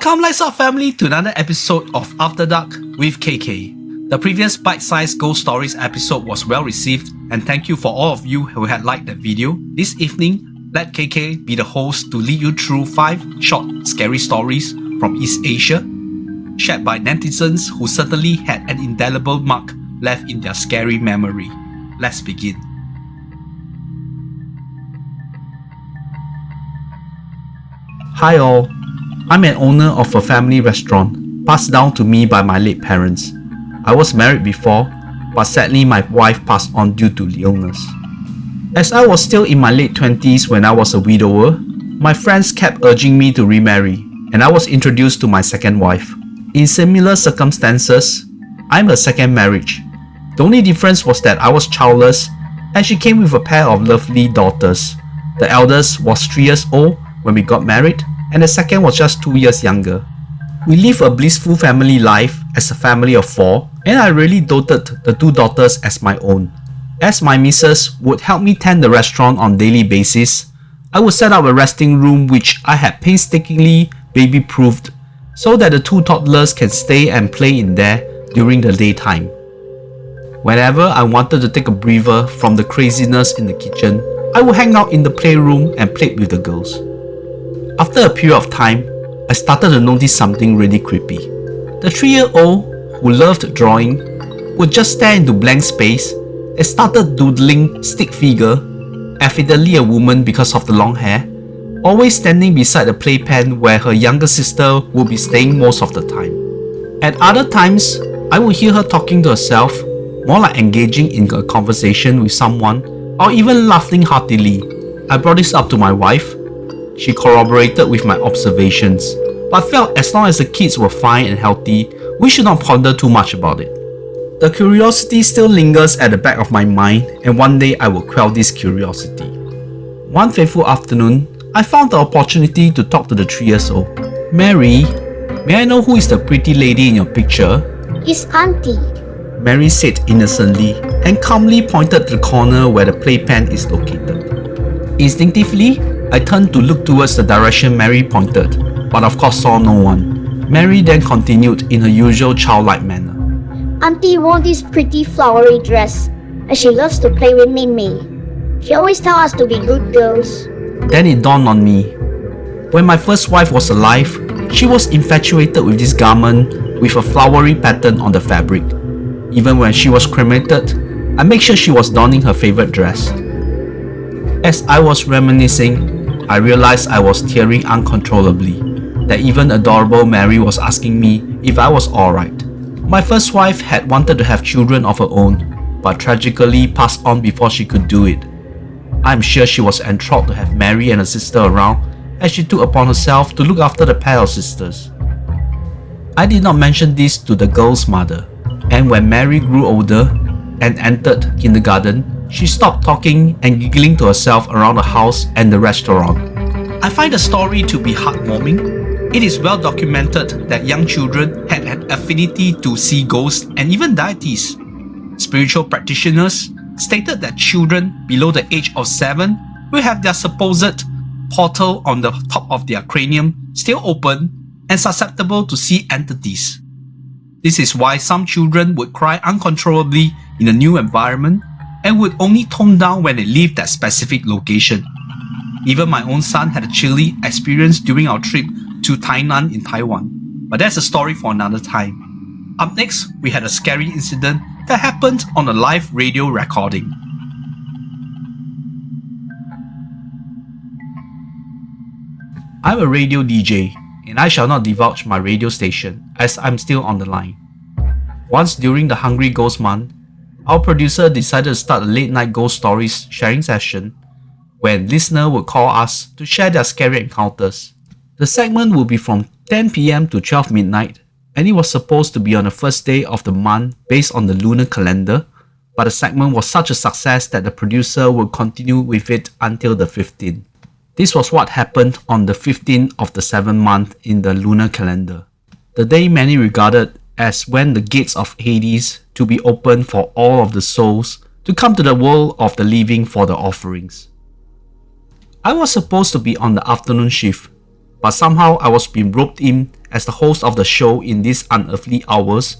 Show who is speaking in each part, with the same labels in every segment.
Speaker 1: Welcome, Lights Out family, to another episode of After Dark with KK. The previous bite-sized ghost stories episode was well received, and thank you for all of you who had liked that video. This evening, let KK be the host to lead you through 5 short, scary stories from East Asia, shared by netizens who certainly had an indelible mark left in their scary memory. Let's begin. Hi all. I'm an owner of a family restaurant, passed down to me by my late parents. I was married before, but sadly my wife passed on due to illness. As I was still in my late 20s when I was a widower, my friends kept urging me to remarry, and I was introduced to my second wife. In similar circumstances, I'm her second marriage. The only difference was that I was childless, and she came with a pair of lovely daughters. The eldest was 3 years old when we got married, and the second was just 2 years younger. We lived a blissful family life as a family of 4, and I really doted the 2 daughters as my own. As my missus would help me tend the restaurant on a daily basis, I would set up a resting room which I had painstakingly baby-proofed so that the 2 toddlers can stay and play in there during the daytime. Whenever I wanted to take a breather from the craziness in the kitchen, I would hang out in the playroom and play with the girls. After a period of time, I started to notice something really creepy. The 3-year-old, who loved drawing, would just stare into blank space and started doodling stick figure, evidently a woman because of the long hair, always standing beside the playpen where her younger sister would be staying most of the time. At other times, I would hear her talking to herself, more like engaging in a conversation with someone, or even laughing heartily. I brought this up to my wife. She corroborated with my observations, but felt as long as the kids were fine and healthy, we should not ponder too much about it. The curiosity still lingers at the back of my mind, and one day I will quell this curiosity. One fateful afternoon, I found the opportunity to talk to the 3-year-old. Mary, may I know who is the pretty lady in your picture?
Speaker 2: It's Auntie,
Speaker 1: Mary said innocently, and calmly pointed to the corner where the playpen is located. Instinctively, I turned to look towards the direction Mary pointed, but of course saw no one. Mary then continued in her usual childlike manner.
Speaker 2: Auntie wore this pretty flowery dress, and she loves to play with Mimi. She always tells us to be good girls.
Speaker 1: Then it dawned on me. When my first wife was alive, she was infatuated with this garment with a flowery pattern on the fabric. Even when she was cremated, I made sure she was donning her favorite dress. As I was reminiscing, I realized I was tearing uncontrollably, that even adorable Mary was asking me if I was alright. My first wife had wanted to have children of her own, but tragically passed on before she could do it. I'm sure she was enthralled to have Mary and her sister around, as she took upon herself to look after the pair of sisters. I did not mention this to the girl's mother, and when Mary grew older and entered kindergarten, she stopped talking and giggling to herself around the house and the restaurant. I find the story to be heartwarming. It is well documented that young children had an affinity to see ghosts and even deities. Spiritual practitioners stated that children below the age of 7 will have their supposed portal on the top of their cranium still open and susceptible to see entities. This is why some children would cry uncontrollably in a new environment and would only tone down when they leave that specific location. Even my own son had a chilly experience during our trip to Tainan in Taiwan, but that's a story for another time. Up next, we had a scary incident that happened on a live radio recording. I'm a radio DJ, and I shall not divulge my radio station as I'm still on the line. Once during the Hungry Ghost Month, our producer decided to start a late night ghost stories sharing session when listeners would call us to share their scary encounters. The segment would be from 10 p.m. to 12 midnight, and it was supposed to be on the first day of the month based on the lunar calendar, but the segment was such a success that the producer would continue with it until the 15th. This was what happened on the 15th of the 7th month in the lunar calendar, the day many regarded as when the gates of Hades to be opened for all of the souls to come to the world of the living for the offerings. I was supposed to be on the afternoon shift, but somehow I was being roped in as the host of the show in these unearthly hours,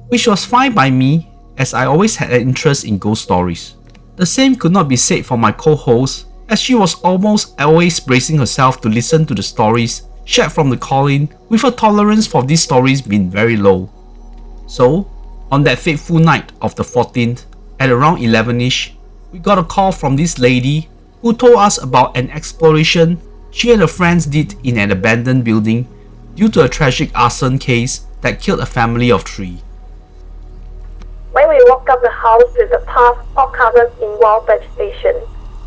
Speaker 1: which was fine by me as I always had an interest in ghost stories. The same could not be said for my co-host, as she was almost always bracing herself to listen to the stories shared from the call-in, with her tolerance for these stories being very low. So, on that fateful night of the 14th, at around 11ish, we got a call from this lady who told us about an exploration she and her friends did in an abandoned building due to a tragic arson case that killed a family of 3.
Speaker 3: When we walked up the house with the path all covered in wild vegetation,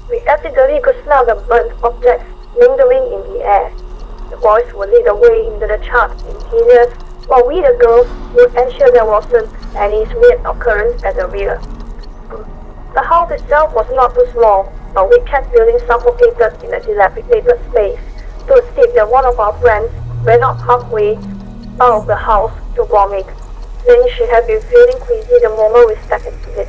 Speaker 3: we accidentally could smell the burnt objects lingering in the air. The boys would lead the way into the charred interiors, while we the girls would ensure there wasn't any weird occurrence at the rear. The house itself was not too small, but we kept feeling suffocated in a dilapidated space to escape that one of our friends ran out halfway out of the house to vomit, saying she had been feeling queasy the moment we stepped into it.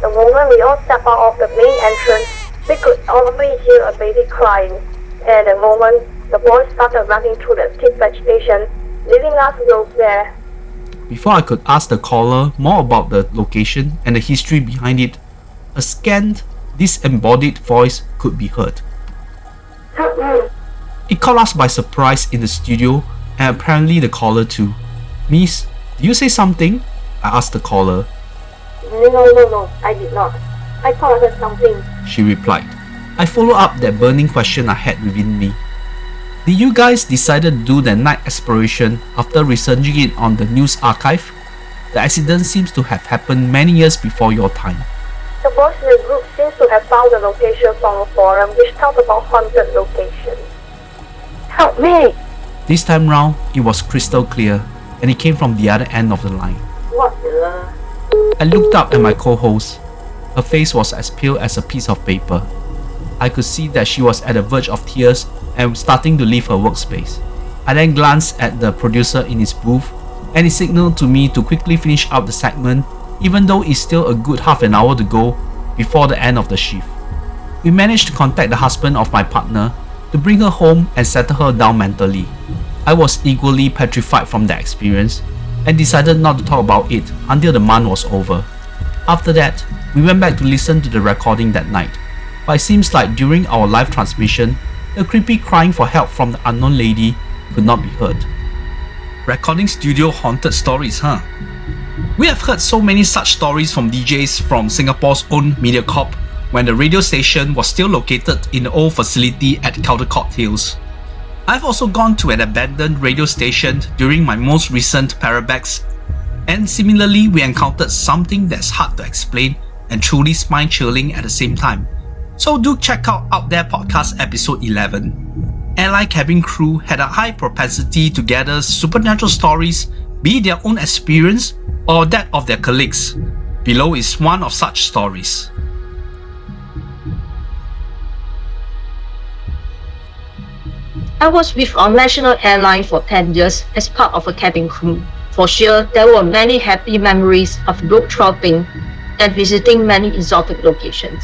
Speaker 3: The moment we all stepped out of the main entrance, we could audibly hear a baby crying, and at the moment, the boys started running through the thick vegetation, leaving us girls there.
Speaker 1: Before I could ask the caller more about the location and the history behind it, a scant, disembodied voice could be heard. It caught us by surprise in the studio, and apparently the caller too. "Miss, did you say something?" I asked the caller.
Speaker 3: No, I did not. I thought I heard something.
Speaker 1: She replied. I followed up that burning question I had within me. Did you guys decide to do the night exploration after researching it on the news archive? The accident seems to have happened many years before your time.
Speaker 3: The boys in the group seems to have found the location from a forum which talked about haunted locations. Help me!
Speaker 1: This time round, it was crystal clear, and it came from the other end of the line.
Speaker 3: What the...
Speaker 1: I looked up at my co-host. Her face was as pale as a piece of paper. I could see that she was at the verge of tears and starting to leave her workspace. I then glanced at the producer in his booth, and he signaled to me to quickly finish up the segment, even though it's still a good half an hour to go before the end of the shift. We managed to contact the husband of my partner to bring her home and settle her down mentally. I was equally petrified from that experience and decided not to talk about it until the month was over. After that, we went back to listen to the recording that night, but it seems like during our live transmission, the creepy crying for help from the unknown lady could not be heard. Recording studio haunted stories, huh? We have heard so many such stories from DJs from Singapore's own MediaCorp when the radio station was still located in the old facility at Caldecott Hills. I've also gone to an abandoned radio station during my most recent Parabags, and similarly we encountered something that's hard to explain and truly spine-chilling at the same time. So do check out There Podcast episode 11. Airline cabin crew had a high propensity to gather supernatural stories, be it their own experience or that of their colleagues. Below is one of such stories.
Speaker 4: I was with our national airline for 10 years as part of a cabin crew. For sure, there were many happy memories of globetrotting and visiting many exotic locations.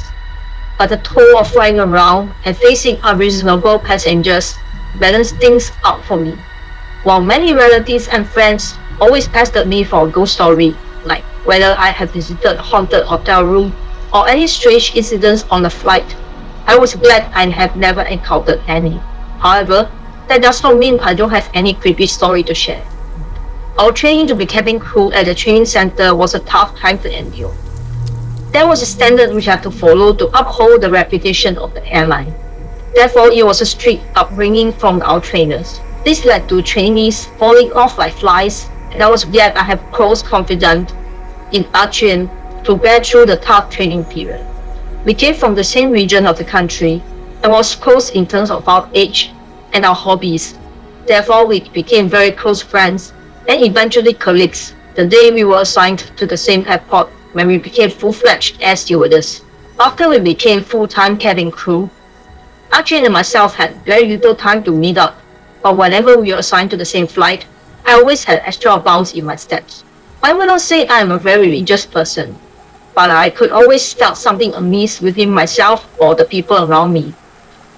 Speaker 4: But the toll of flying around and facing unreasonable passengers balanced things out for me. While many relatives and friends always pestered me for a ghost story, like whether I had visited a haunted hotel room or any strange incidents on the flight, I was glad I have never encountered any. However, that does not mean I don't have any creepy story to share. Our training to be cabin crew at the training center was a tough time to endure. There was a standard we had to follow to uphold the reputation of the airline. Therefore, it was a strict upbringing from our trainers. This led to trainees falling off like flies, and I was glad I have close confidence in Archie to bear through the tough training period. We came from the same region of the country and was close in terms of our age and our hobbies. Therefore, we became very close friends and eventually colleagues the day we were assigned to the same airport when we became full-fledged air stewardess. After we became full-time cabin crew, Archie and myself had very little time to meet up, but whenever we were assigned to the same flight, I always had extra bounce in my steps. I will not say I am a very religious person, but I could always felt something amiss within myself or the people around me.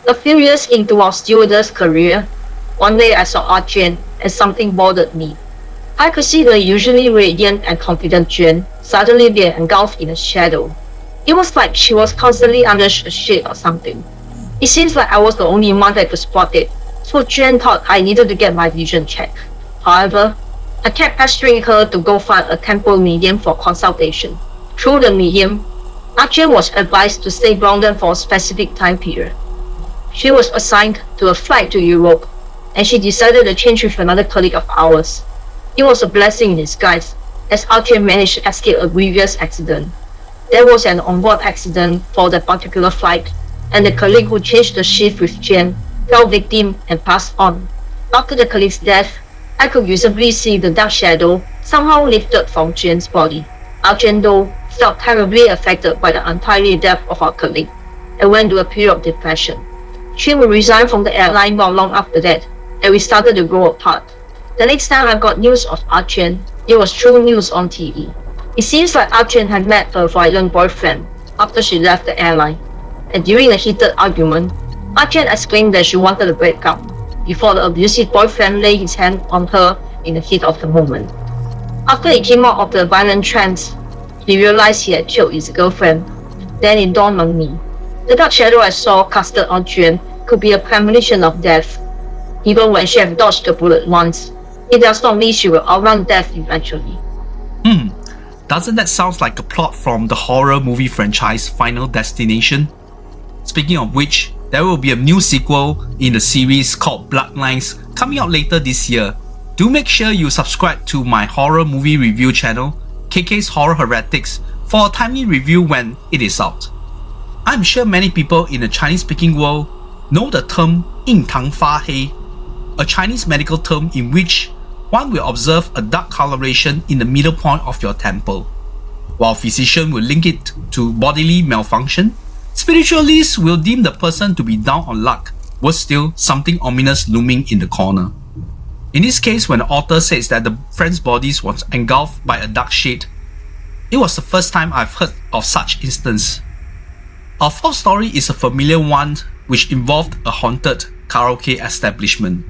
Speaker 4: A few years into our stewardess career, one day I saw Ah Juan and something bothered me. I could see the usually radiant and confident Juan suddenly be engulfed in a shadow. It was like she was constantly under a shade or something. It seems like I was the only one that could spot it, so Juan thought I needed to get my vision checked. However, I kept pestering her to go find a temple medium for consultation. Through the medium, Ah Juan was advised to stay grounded for a specific time period. She was assigned to a flight to Europe, and she decided to change with another colleague of ours. It was a blessing in disguise, as Ah Juan managed to escape a grievous accident. There was an onboard accident for that particular flight, and the colleague who changed the shift with Juan fell victim and passed on. After the colleague's death, I could visibly see the dark shadow somehow lifted from Juan's body. Ah Juan, though, felt terribly affected by the untimely death of our colleague, and went through a period of depression. Juan resigned from the airline not long after that, and we started to grow apart. The next time I got news of Ah Juan, it was through news on TV. It seems like Ah Juan had met her violent boyfriend after she left the airline, and during a heated argument, Ah Juan exclaimed that she wanted to break up, before the abusive boyfriend laid his hand on her in the heat of the moment. After he came out of the violent trance, he realized he had killed his girlfriend. Then it dawned on me. The dark shadow I saw casted on Juan could be a premonition of death. Even when she had dodged the bullet once, it does not mean she will outrun death eventually.
Speaker 1: Doesn't that sound like a plot from the horror movie franchise Final Destination? Speaking of which, there will be a new sequel in the series called Bloodlines coming out later this year. Do make sure you subscribe to my horror movie review channel, KK's Horror Heretics, for a timely review when it is out. I'm sure many people in the Chinese-speaking world know the term 印堂发黑, a Chinese medical term in which one will observe a dark coloration in the middle point of your temple. While physicians will link it to bodily malfunction, spiritualists will deem the person to be down on luck, worse still, something ominous looming in the corner. In this case, when the author says that the friend's body was engulfed by a dark shade, it was the first time I've heard of such instance. Our fourth story is a familiar one which involved a haunted karaoke establishment.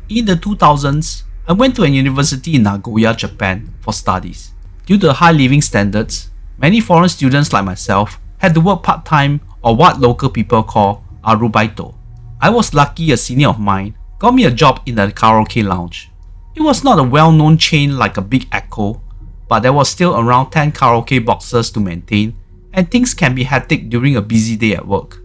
Speaker 1: In the 2000s, I went to a university in Nagoya, Japan for studies. Due to high living standards, many foreign students like myself had to work part-time or what local people call arubaito. I was lucky a senior of mine got me a job in a karaoke lounge. It was not a well-known chain like a Big Echo, but there was still around 10 karaoke boxes to maintain, and things can be hectic during a busy day at work.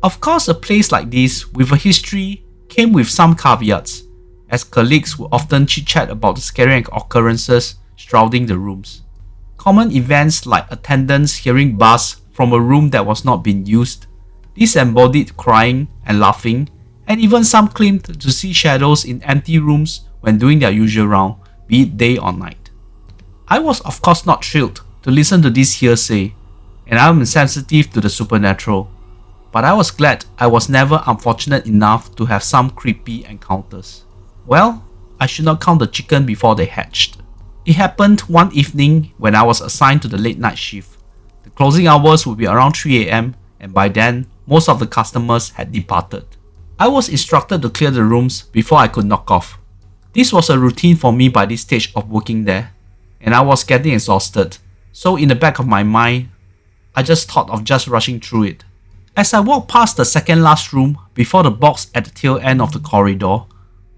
Speaker 1: Of course, a place like this with a history came with some caveats, as colleagues would often chit-chat about the scary occurrences shrouding the rooms. Common events like attendants hearing buzz from a room that was not being used, disembodied crying and laughing, and even some claimed to see shadows in empty rooms when doing their usual round, be it day or night. I was of course not thrilled to listen to this hearsay, and I am sensitive to the supernatural, but I was glad I was never unfortunate enough to have some creepy encounters. Well, I should not count the chicken before they hatched. It happened one evening when I was assigned to the late night shift. The closing hours would be around 3 AM, and by then, most of the customers had departed. I was instructed to clear the rooms before I could knock off. This was a routine for me by this stage of working there, and I was getting exhausted, so in the back of my mind, I just thought of just rushing through it. As I walked past the second last room before the box at the tail end of the corridor,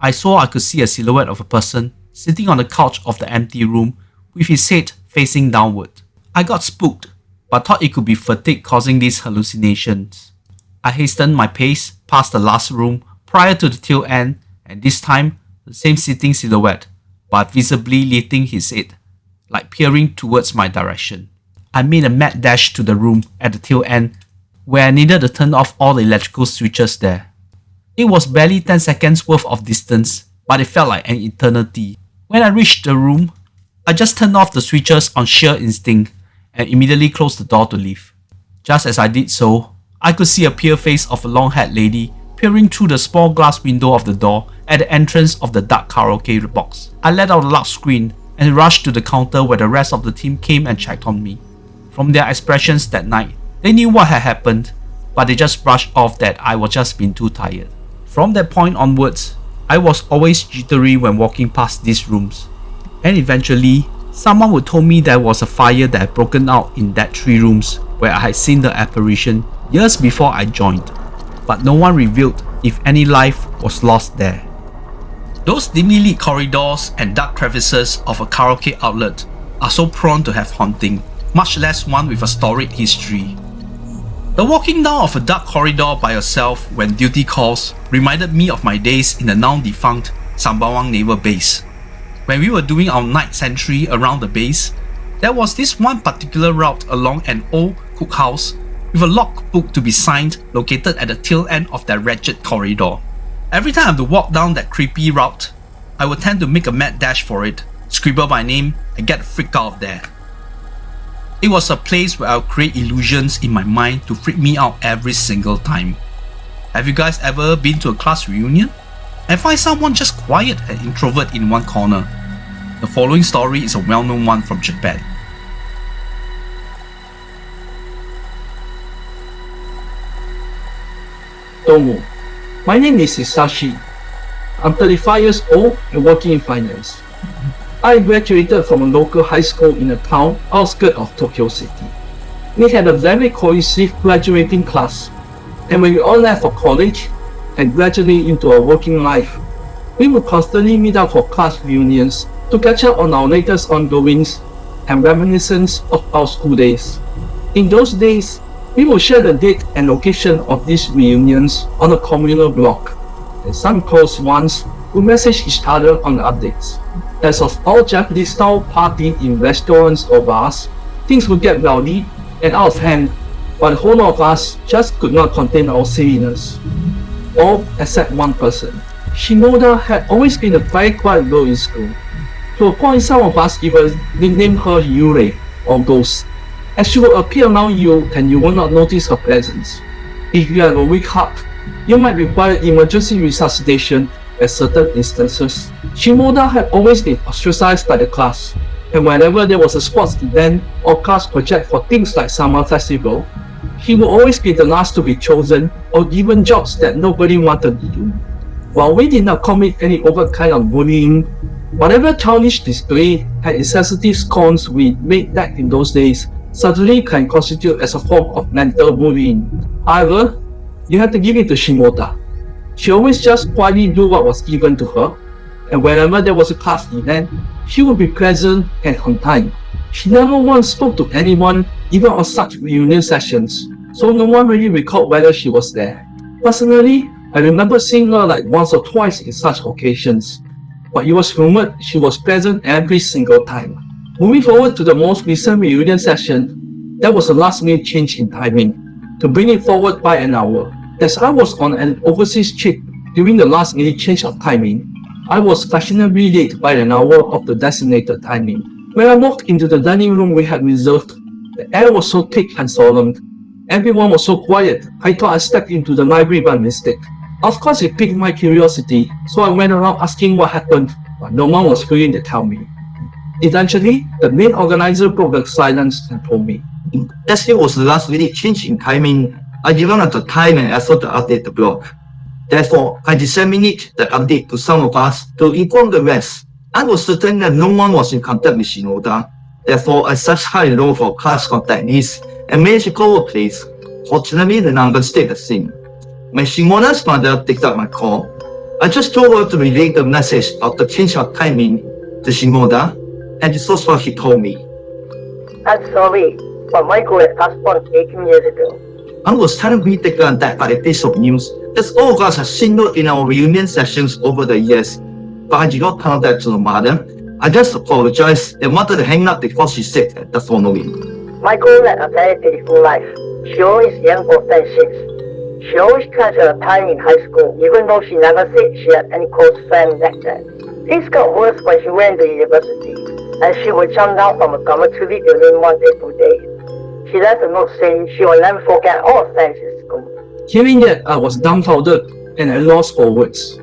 Speaker 1: I saw I could see a silhouette of a person sitting on the couch of the empty room with his head facing downward. I got spooked, but thought it could be fatigue causing these hallucinations. I hastened my pace past the last room prior to the tail end, and this time, the same sitting silhouette, but visibly lifting his head, like peering towards my direction. I made a mad dash to the room at the tail end, where I needed to turn off all the electrical switches there. It was barely 10 seconds worth of distance, but it felt like an eternity. When I reached the room, I just turned off the switches on sheer instinct and immediately closed the door to leave. Just as I did so, I could see a pale face of a long-haired lady peering through the small glass window of the door at the entrance of the dark karaoke box. I let out a loud scream and rushed to the counter where the rest of the team came and checked on me. From their expressions that night, they knew what had happened, but they just brushed off that I was just been too tired. From that point onwards, I was always jittery when walking past these rooms. And eventually, someone would tell me there was a fire that had broken out in that 3 rooms where I had seen the apparition years before I joined, but no one revealed if any life was lost there. Those dimly lit corridors and dark crevices of a karaoke outlet are so prone to have haunting, much less one with a storied history. The walking down of a dark corridor by yourself when duty calls reminded me of my days in the now defunct Sembawang Naval Base. When we were doing our night sentry around the base, there was this one particular route along an old cookhouse with a logbook to be signed located at the tail end of that wretched corridor. Every time I have to walk down that creepy route, I would tend to make a mad dash for it, scribble my name, and get the freak out of there. It was a place where I would create illusions in my mind to freak me out every single time. Have you guys ever been to a class reunion and find someone just quiet and introvert in one corner? The following story is a well-known one from Japan.
Speaker 5: Domo. My name is Hisashi. I'm 35 years old and working in finance. I graduated from a local high school in a town outskirts of Tokyo City. We had a very cohesive graduating class, and when we all left for college and gradually into our working life, we would constantly meet up for class reunions to catch up on our latest ongoings and reminiscence of our school days. In those days, we would share the date and location of these reunions on a communal blog, and some close ones would message each other on updates. As of all Japanese-style party in restaurants or bars, things would get rowdy and out of hand, but the whole of us just could not contain our silliness. All except one person. Shimoda had always been a very quiet girl in school. To a point, some of us even nicknamed her Yurei, or Ghost, as she would appear around you and you will not notice her presence. If you have a weak heart, you might require emergency resuscitation at certain instances. Shimoda had always been ostracized by the class, and whenever there was a sports event or class project for things like summer festival, he would always be the last to be chosen or given jobs that nobody wanted to do. While we did not commit any overt kind of bullying, whatever childish display and insensitive scorns we made back in those days certainly can constitute as a form of mental bullying. However, you have to give it to Shimoda. She always just quietly do what was given to her, and whenever there was a class event, she would be present and on time. She never once spoke to anyone, even on such reunion sessions, so no one really recalled whether she was there. Personally, I remember seeing her like once or twice in such occasions, but it was rumored she was present every single time. Moving forward to the most recent reunion session, there was a last-minute change in timing, to bring it forward by an hour. As I was on an overseas trip during the last-minute change of timing, I was fashionably late by an hour of the designated timing. When I walked into the dining room we had reserved, the air was so thick and solemn. Everyone was so quiet, I thought I stepped into the library by mistake. Of course, it piqued my curiosity, so I went around asking what happened, but no one was willing to tell me. Eventually, the main organizer broke the silence and told me,
Speaker 6: As it was the last minute change in timing, I didn't have the time and effort to update the blog. Therefore, I disseminated the update to some of us to inform the rest. I was certain that no one was in contact with Shinoda. Therefore, I searched high and low for class contact list and managed to call a place. Fortunately, the number stayed the same. When Shimoda's mother picked up my call, I just told her to relay the message of the change of timing to Shimoda, and this was what he told me.
Speaker 3: I'm sorry, but Michael had passed on 18 years ago.
Speaker 6: I was terribly taken aback by the piece of news, as all of us have signaled in our reunion sessions over the years. But I did not tell that to the mother. I just apologized and wanted to hang up before she said the following.
Speaker 3: Michael led a very beautiful life. She always yearned for friendships. She always treasured her time in high school, even though she never said she had any close friends back then. Things got worse when she went to university, and she would jump down from a dormitory building one fateful day. She left a note saying she will never forget all her friends in school.
Speaker 5: Hearing that, I was dumbfounded and at loss for words.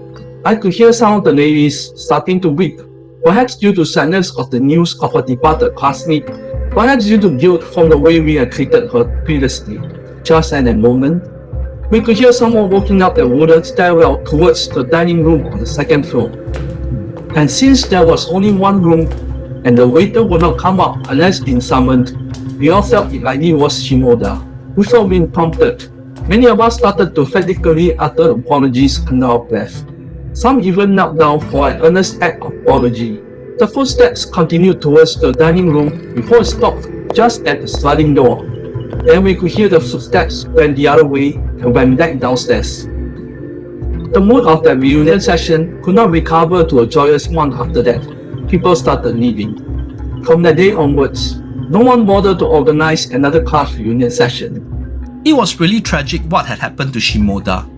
Speaker 5: I could hear some of the ladies starting to weep, perhaps due to sadness of the news of her departed classmate Perhaps due to guilt from the way we had treated her previously, just at that moment, we could hear someone walking up the wooden stairwell towards the dining room on the second floor. And since there was only one room and the waiter would not come up unless being summoned, we all felt it likely was Shimoda. Without being prompted, many of us started to frantically utter apologies under our breath. Some even knelt down for an earnest act of apology. The footsteps continued towards the dining room before it stopped just at the sliding door. Then we could hear the footsteps went the other way and went back downstairs. The mood of that reunion session could not recover to a joyous one after that. People started leaving. From that day onwards, no one bothered to organize another class reunion session.
Speaker 1: It was really tragic what had happened to Shimoda,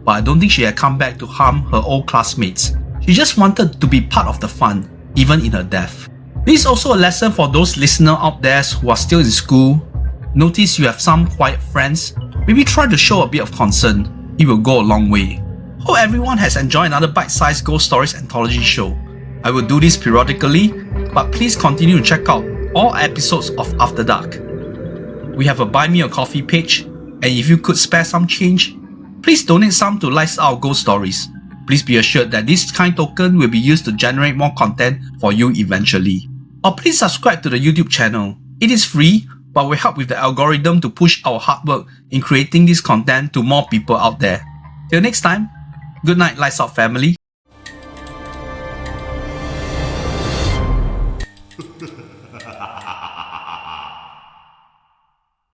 Speaker 1: but I don't think she had come back to harm her old classmates. She just wanted to be part of the fun, even in her death. This is also a lesson for those listeners out there who are still in school. Notice you have some quiet friends. Maybe try to show a bit of concern. It will go a long way. Hope everyone has enjoyed another bite-sized ghost stories anthology show. I will do this periodically, but please continue to check out all episodes of After Dark. We have a Buy Me a Coffee page, and if you could spare some change, please donate some to lights out ghost stories. Please be assured that this kind token will be used to generate more content for you eventually. Or please subscribe to the YouTube channel. It is free, but will help with the algorithm to push our hard work in creating this content to more people out there. Till next time, good night, lights out family.